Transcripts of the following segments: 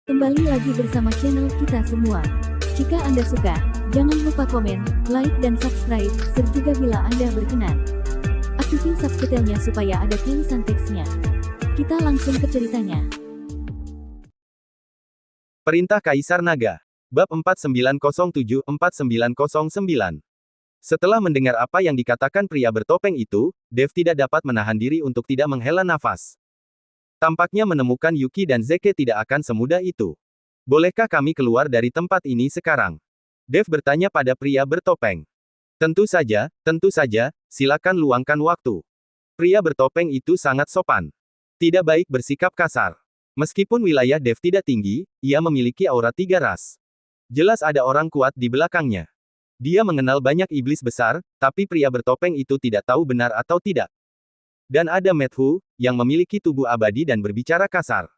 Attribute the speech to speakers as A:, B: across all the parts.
A: Kembali lagi bersama channel kita semua. Jika Anda suka, jangan lupa komen, like dan subscribe, juga bila Anda berkenan. Aktifin subtitlenya supaya ada tulisan teksnya. Kita langsung ke ceritanya.
B: Perintah Kaisar Naga. Bab 4907-4909. Setelah mendengar apa yang dikatakan pria bertopeng itu, Dev tidak dapat menahan diri untuk tidak menghela nafas. Tampaknya menemukan Yuki dan Zeke tidak akan semudah itu. Bolehkah kami keluar dari tempat ini sekarang? Dev bertanya pada pria bertopeng. Tentu saja, silakan luangkan waktu. Pria bertopeng itu sangat sopan. Tidak baik bersikap kasar. Meskipun wilayah Dev tidak tinggi, ia memiliki aura 3 ras. Jelas ada orang kuat di belakangnya. Dia mengenal banyak iblis besar, tapi pria bertopeng itu tidak tahu benar atau tidak. Dan ada Methu, yang memiliki tubuh abadi dan berbicara kasar.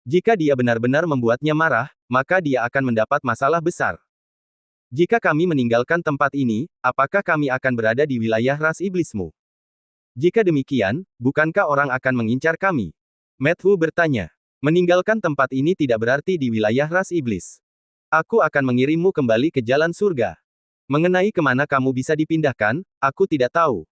B: Jika dia benar-benar membuatnya marah, maka dia akan mendapat masalah besar. Jika kami meninggalkan tempat ini, apakah kami akan berada di wilayah ras iblismu? Jika demikian, bukankah orang akan mengincar kami? Methu bertanya. Meninggalkan tempat ini tidak berarti di wilayah ras iblis. Aku akan mengirimmu kembali ke jalan surga. Mengenai kemana kamu bisa dipindahkan, aku tidak tahu.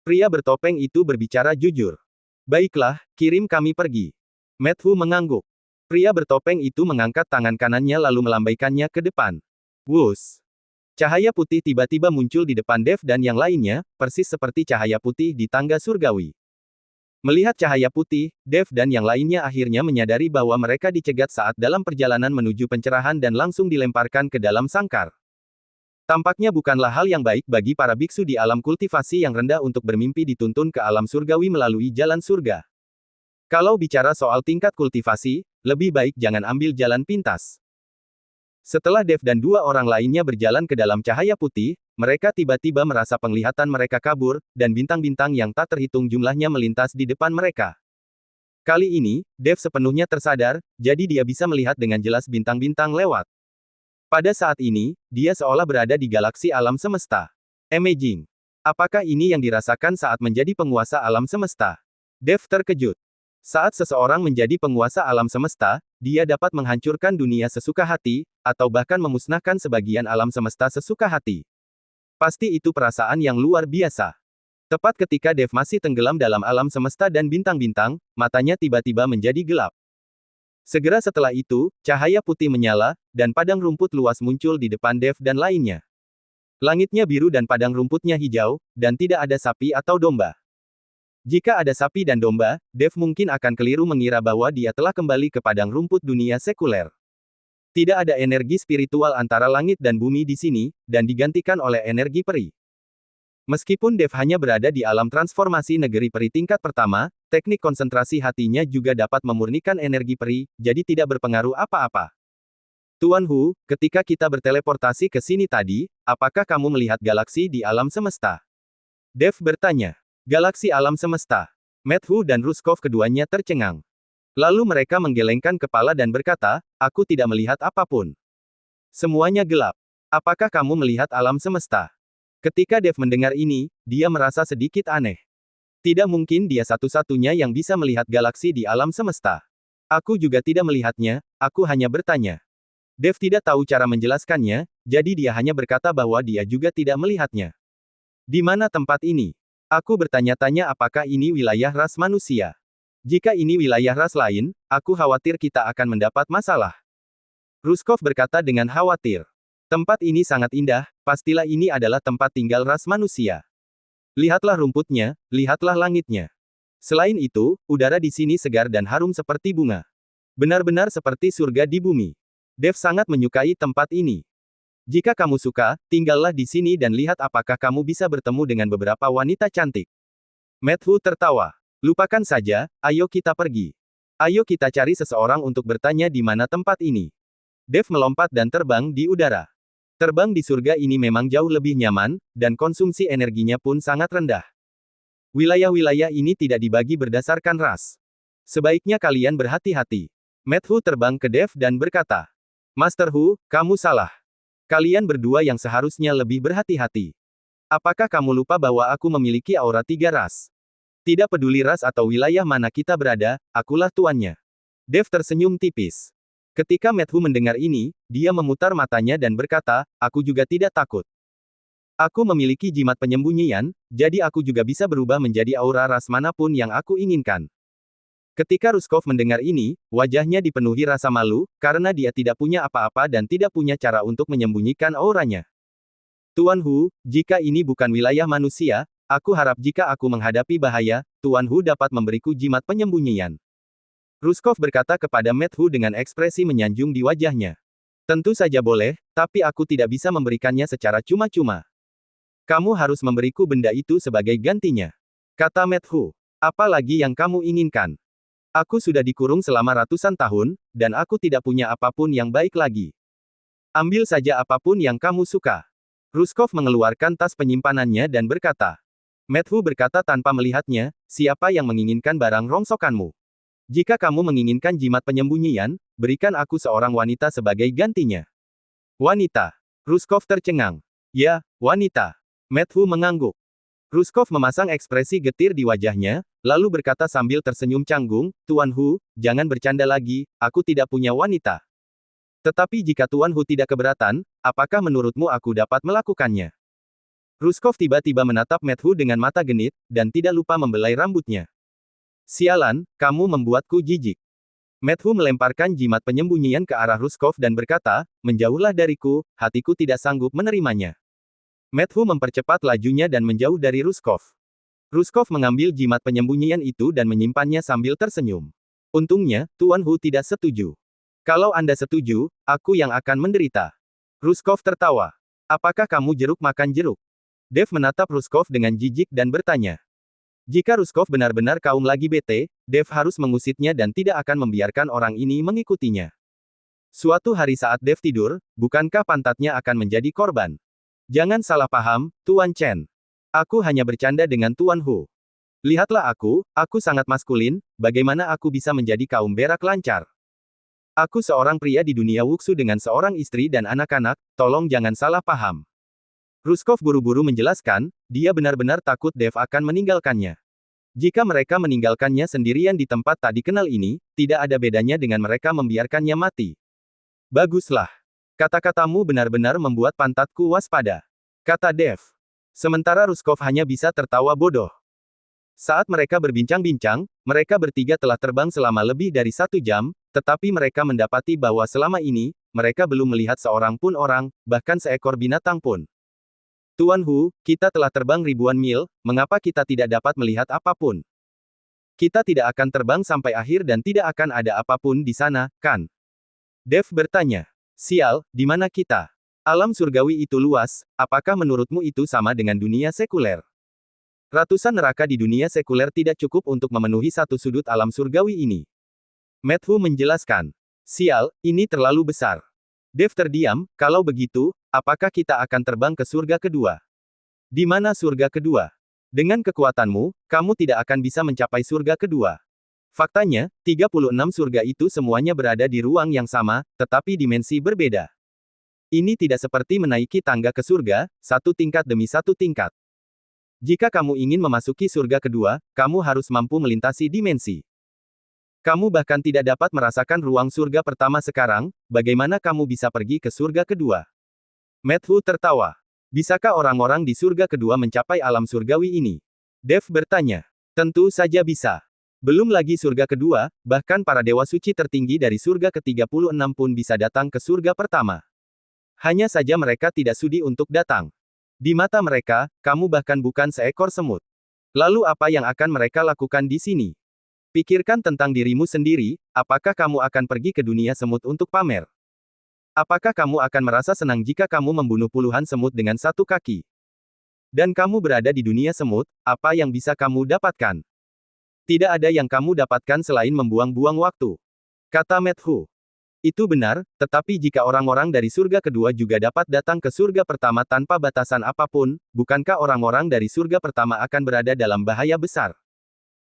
B: Pria bertopeng itu berbicara jujur. Baiklah, kirim kami pergi. Methu mengangguk. Pria bertopeng itu mengangkat tangan kanannya lalu melambaikannya ke depan. Wus! Cahaya putih tiba-tiba muncul di depan Dev dan yang lainnya, persis seperti cahaya putih di tangga surgawi. Melihat cahaya putih, Dev dan yang lainnya akhirnya menyadari bahwa mereka dicegat saat dalam perjalanan menuju pencerahan dan langsung dilemparkan ke dalam sangkar. Tampaknya bukanlah hal yang baik bagi para biksu di alam kultivasi yang rendah untuk bermimpi dituntun ke alam surgawi melalui jalan surga. Kalau bicara soal tingkat kultivasi, lebih baik jangan ambil jalan pintas. Setelah Dev dan 2 orang lainnya berjalan ke dalam cahaya putih, mereka tiba-tiba merasa penglihatan mereka kabur, dan bintang-bintang yang tak terhitung jumlahnya melintas di depan mereka. Kali ini, Dev sepenuhnya tersadar, jadi dia bisa melihat dengan jelas bintang-bintang lewat. Pada saat ini, dia seolah berada di galaksi alam semesta. Amazing. Apakah ini yang dirasakan saat menjadi penguasa alam semesta? Dev terkejut. Saat seseorang menjadi penguasa alam semesta, dia dapat menghancurkan dunia sesuka hati, atau bahkan memusnahkan sebagian alam semesta sesuka hati. Pasti itu perasaan yang luar biasa. Tepat ketika Dev masih tenggelam dalam alam semesta dan bintang-bintang, matanya tiba-tiba menjadi gelap. Segera setelah itu, cahaya putih menyala, dan padang rumput luas muncul di depan Dev dan lainnya. Langitnya biru dan padang rumputnya hijau, dan tidak ada sapi atau domba. Jika ada sapi dan domba, Dev mungkin akan keliru mengira bahwa dia telah kembali ke padang rumput dunia sekuler. Tidak ada energi spiritual antara langit dan bumi di sini, dan digantikan oleh energi peri. Meskipun Dev hanya berada di alam transformasi negeri peri tingkat pertama, teknik konsentrasi hatinya juga dapat memurnikan energi peri, jadi tidak berpengaruh apa-apa. Tuan Hu, ketika kita berteleportasi ke sini tadi, apakah kamu melihat galaksi di alam semesta? Dev bertanya. Galaksi alam semesta. Methu dan Ruskov keduanya tercengang. Lalu mereka menggelengkan kepala dan berkata, aku tidak melihat apapun. Semuanya gelap. Apakah kamu melihat alam semesta? Ketika Dev mendengar ini, dia merasa sedikit aneh. Tidak mungkin dia satu-satunya yang bisa melihat galaksi di alam semesta. Aku juga tidak melihatnya, aku hanya bertanya. Dev tidak tahu cara menjelaskannya, jadi dia hanya berkata bahwa dia juga tidak melihatnya. Di mana tempat ini? Aku bertanya-tanya apakah ini wilayah ras manusia. Jika ini wilayah ras lain, aku khawatir kita akan mendapat masalah. Ruskov berkata dengan khawatir. Tempat ini sangat indah, pastilah ini adalah tempat tinggal ras manusia. Lihatlah rumputnya, lihatlah langitnya. Selain itu, udara di sini segar dan harum seperti bunga. Benar-benar seperti surga di bumi. Dev sangat menyukai tempat ini. Jika kamu suka, tinggallah di sini dan lihat apakah kamu bisa bertemu dengan beberapa wanita cantik. Methu tertawa. Lupakan saja, ayo kita pergi. Ayo kita cari seseorang untuk bertanya di mana tempat ini. Dev melompat dan terbang di udara. Terbang di surga ini memang jauh lebih nyaman, dan konsumsi energinya pun sangat rendah. Wilayah-wilayah ini tidak dibagi berdasarkan ras. Sebaiknya kalian berhati-hati. Methu terbang ke Dev dan berkata, Master Hu, kamu salah. Kalian berdua yang seharusnya lebih berhati-hati. Apakah kamu lupa bahwa aku memiliki aura 3 ras? Tidak peduli ras atau wilayah mana kita berada, akulah tuannya. Dev tersenyum tipis. Ketika Matthew mendengar ini, dia memutar matanya dan berkata, aku juga tidak takut. Aku memiliki jimat penyembunyian, jadi aku juga bisa berubah menjadi aura ras manapun yang aku inginkan. Ketika Ruskov mendengar ini, wajahnya dipenuhi rasa malu, karena dia tidak punya apa-apa dan tidak punya cara untuk menyembunyikan auranya. Tuan Hu, jika ini bukan wilayah manusia, aku harap jika aku menghadapi bahaya, Tuan Hu dapat memberiku jimat penyembunyian. Ruskov berkata kepada Matthew dengan ekspresi menyanjung di wajahnya. Tentu saja boleh, tapi aku tidak bisa memberikannya secara cuma-cuma. Kamu harus memberiku benda itu sebagai gantinya. Kata Matthew. Apa lagi yang kamu inginkan? Aku sudah dikurung selama ratusan tahun, dan aku tidak punya apapun yang baik lagi. Ambil saja apapun yang kamu suka. Ruskov mengeluarkan tas penyimpanannya dan berkata. Matthew berkata tanpa melihatnya, siapa yang menginginkan barang rongsokanmu? Jika kamu menginginkan jimat penyembunyian, berikan aku seorang wanita sebagai gantinya. Wanita. Ruskov tercengang. Ya, wanita. Matthew mengangguk. Ruskov memasang ekspresi getir di wajahnya, lalu berkata sambil tersenyum canggung, Tuan Hu, jangan bercanda lagi, aku tidak punya wanita. Tetapi jika Tuan Hu tidak keberatan, apakah menurutmu aku dapat melakukannya? Ruskov tiba-tiba menatap Matthew dengan mata genit, dan tidak lupa membelai rambutnya. Sialan, kamu membuatku jijik. Matthew melemparkan jimat penyembunyian ke arah Ruskov dan berkata, menjauhlah dariku, hatiku tidak sanggup menerimanya. Matthew mempercepat lajunya dan menjauh dari Ruskov. Ruskov mengambil jimat penyembunyian itu dan menyimpannya sambil tersenyum. Untungnya, Tuan Hu tidak setuju. Kalau Anda setuju, aku yang akan menderita. Ruskov tertawa. Apakah kamu jeruk makan jeruk? Dev menatap Ruskov dengan jijik dan bertanya. Jika Ruskov benar-benar kaum lagi bete, Dev harus mengusitnya dan tidak akan membiarkan orang ini mengikutinya. Suatu hari saat Dev tidur, bukankah pantatnya akan menjadi korban? Jangan salah paham, Tuan Chen. Aku hanya bercanda dengan Tuan Hu. Lihatlah aku sangat maskulin, bagaimana aku bisa menjadi kaum berak lancar? Aku seorang pria di dunia wuksu dengan seorang istri dan anak-anak, tolong jangan salah paham. Ruskov buru-buru menjelaskan, dia benar-benar takut Dev akan meninggalkannya. Jika mereka meninggalkannya sendirian di tempat tak dikenal ini, tidak ada bedanya dengan mereka membiarkannya mati. Baguslah. Kata-katamu benar-benar membuat pantatku waspada. Kata Dev. Sementara Ruskov hanya bisa tertawa bodoh. Saat mereka berbincang-bincang, mereka bertiga telah terbang selama lebih dari 1 jam, tetapi mereka mendapati bahwa selama ini, mereka belum melihat seorang pun orang, bahkan seekor binatang pun. Tuan Hu, kita telah terbang ribuan mil, mengapa kita tidak dapat melihat apapun? Kita tidak akan terbang sampai akhir dan tidak akan ada apapun di sana, kan? Dev bertanya. Sial, di mana kita? Alam surgawi itu luas, apakah menurutmu itu sama dengan dunia sekuler? Ratusan neraka di dunia sekuler tidak cukup untuk memenuhi satu sudut alam surgawi ini. Matthew menjelaskan. Sial, ini terlalu besar. Dev terdiam, kalau begitu, apakah kita akan terbang ke surga kedua? Di mana surga kedua? Dengan kekuatanmu, kamu tidak akan bisa mencapai surga kedua. Faktanya, 36 surga itu semuanya berada di ruang yang sama, tetapi dimensi berbeda. Ini tidak seperti menaiki tangga ke surga, satu tingkat demi satu tingkat. Jika kamu ingin memasuki surga kedua, kamu harus mampu melintasi dimensi. Kamu bahkan tidak dapat merasakan ruang surga pertama sekarang, bagaimana kamu bisa pergi ke surga kedua? Matthew tertawa. Bisakah orang-orang di surga kedua mencapai alam surgawi ini? Dev bertanya. Tentu saja bisa. Belum lagi surga kedua, bahkan para dewa suci tertinggi dari surga ke-36 pun bisa datang ke surga pertama. Hanya saja mereka tidak sudi untuk datang. Di mata mereka, kamu bahkan bukan seekor semut. Lalu apa yang akan mereka lakukan di sini? Pikirkan tentang dirimu sendiri, apakah kamu akan pergi ke dunia semut untuk pamer? Apakah kamu akan merasa senang jika kamu membunuh puluhan semut dengan satu kaki? Dan kamu berada di dunia semut, apa yang bisa kamu dapatkan? Tidak ada yang kamu dapatkan selain membuang-buang waktu. Kata Matthew. Itu benar, tetapi jika orang-orang dari surga kedua juga dapat datang ke surga pertama tanpa batasan apapun, bukankah orang-orang dari surga pertama akan berada dalam bahaya besar?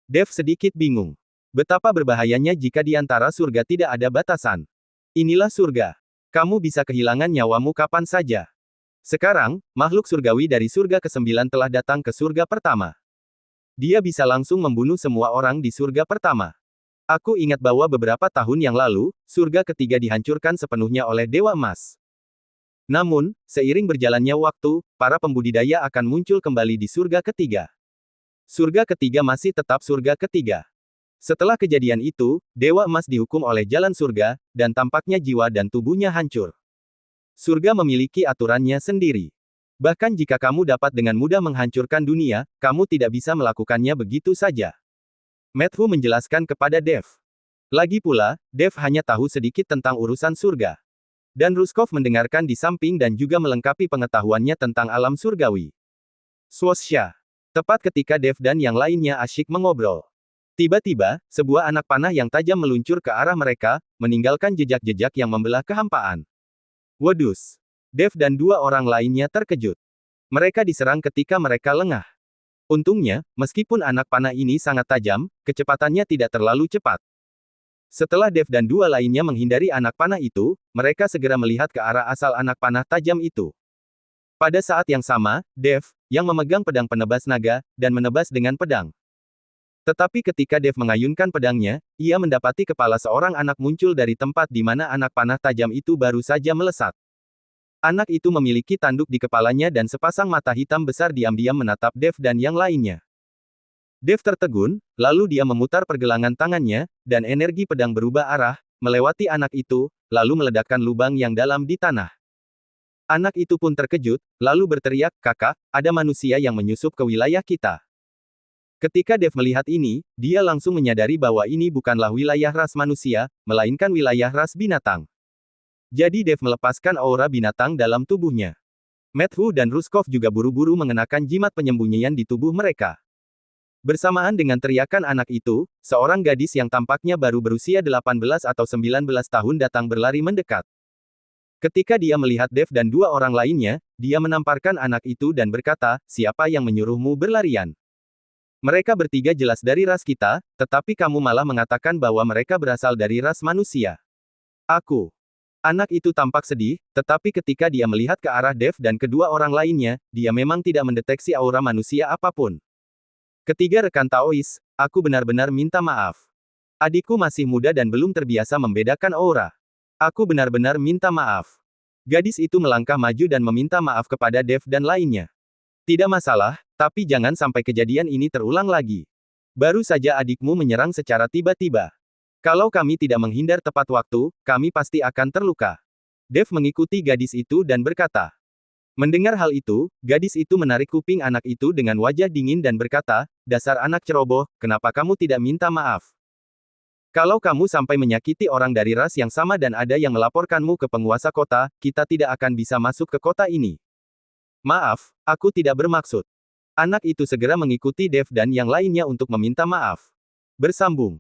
B: Dev sedikit bingung. Betapa berbahayanya jika di antara surga tidak ada batasan. Inilah surga. Kamu bisa kehilangan nyawamu kapan saja. Sekarang, makhluk surgawi dari surga ke-9 telah datang ke surga pertama. Dia bisa langsung membunuh semua orang di surga pertama. Aku ingat bahwa beberapa tahun yang lalu, surga ketiga dihancurkan sepenuhnya oleh Dewa Emas. Namun, seiring berjalannya waktu, para pembudidaya akan muncul kembali di surga ketiga. Surga ketiga masih tetap surga ketiga. Setelah kejadian itu, Dewa Emas dihukum oleh jalan surga, dan tampaknya jiwa dan tubuhnya hancur. Surga memiliki aturannya sendiri. Bahkan jika kamu dapat dengan mudah menghancurkan dunia, kamu tidak bisa melakukannya begitu saja. Matthew menjelaskan kepada Dev. Lagi pula, Dev hanya tahu sedikit tentang urusan surga. Dan Ruskov mendengarkan di samping dan juga melengkapi pengetahuannya tentang alam surgawi. Swoosh. Tepat ketika Dev dan yang lainnya asyik mengobrol. Tiba-tiba, sebuah anak panah yang tajam meluncur ke arah mereka, meninggalkan jejak-jejak yang membelah kehampaan. Wedus. Dev dan dua orang lainnya terkejut. Mereka diserang ketika mereka lengah. Untungnya, meskipun anak panah ini sangat tajam, kecepatannya tidak terlalu cepat. Setelah Dev dan dua lainnya menghindari anak panah itu, mereka segera melihat ke arah asal anak panah tajam itu. Pada saat yang sama, Dev, yang memegang pedang penebas naga, dan menebas dengan pedang. Tetapi ketika Dev mengayunkan pedangnya, ia mendapati kepala seorang anak muncul dari tempat di mana anak panah tajam itu baru saja melesat. Anak itu memiliki tanduk di kepalanya dan sepasang mata hitam besar diam-diam menatap Dev dan yang lainnya. Dev tertegun, lalu dia memutar pergelangan tangannya, dan energi pedang berubah arah, melewati anak itu, lalu meledakkan lubang yang dalam di tanah. Anak itu pun terkejut, lalu berteriak, "Kakak, ada manusia yang menyusup ke wilayah kita." Ketika Dev melihat ini, dia langsung menyadari bahwa ini bukanlah wilayah ras manusia, melainkan wilayah ras binatang. Jadi Dev melepaskan aura binatang dalam tubuhnya. Matthew dan Ruskov juga buru-buru mengenakan jimat penyembunyian di tubuh mereka. Bersamaan dengan teriakan anak itu, seorang gadis yang tampaknya baru berusia 18 atau 19 tahun datang berlari mendekat. Ketika dia melihat Dev dan dua orang lainnya, dia menamparkan anak itu dan berkata, "Siapa yang menyuruhmu berlarian? Mereka bertiga jelas dari ras kita, tetapi kamu malah mengatakan bahwa mereka berasal dari ras manusia." Aku. Anak itu tampak sedih, tetapi ketika dia melihat ke arah Dev dan kedua orang lainnya, dia memang tidak mendeteksi aura manusia apapun. Ketiga rekan Taois, aku benar-benar minta maaf. Adikku masih muda dan belum terbiasa membedakan aura. Aku benar-benar minta maaf. Gadis itu melangkah maju dan meminta maaf kepada Dev dan lainnya. Tidak masalah, tapi jangan sampai kejadian ini terulang lagi. Baru saja adikmu menyerang secara tiba-tiba. Kalau kami tidak menghindar tepat waktu, kami pasti akan terluka. Dev mengikuti gadis itu dan berkata. Mendengar hal itu, gadis itu menarik kuping anak itu dengan wajah dingin dan berkata, "Dasar anak ceroboh, kenapa kamu tidak minta maaf? Kalau kamu sampai menyakiti orang dari ras yang sama dan ada yang melaporkanmu ke penguasa kota, kita tidak akan bisa masuk ke kota ini." "Maaf, aku tidak bermaksud." Anak itu segera mengikuti Dev dan yang lainnya untuk meminta maaf. Bersambung.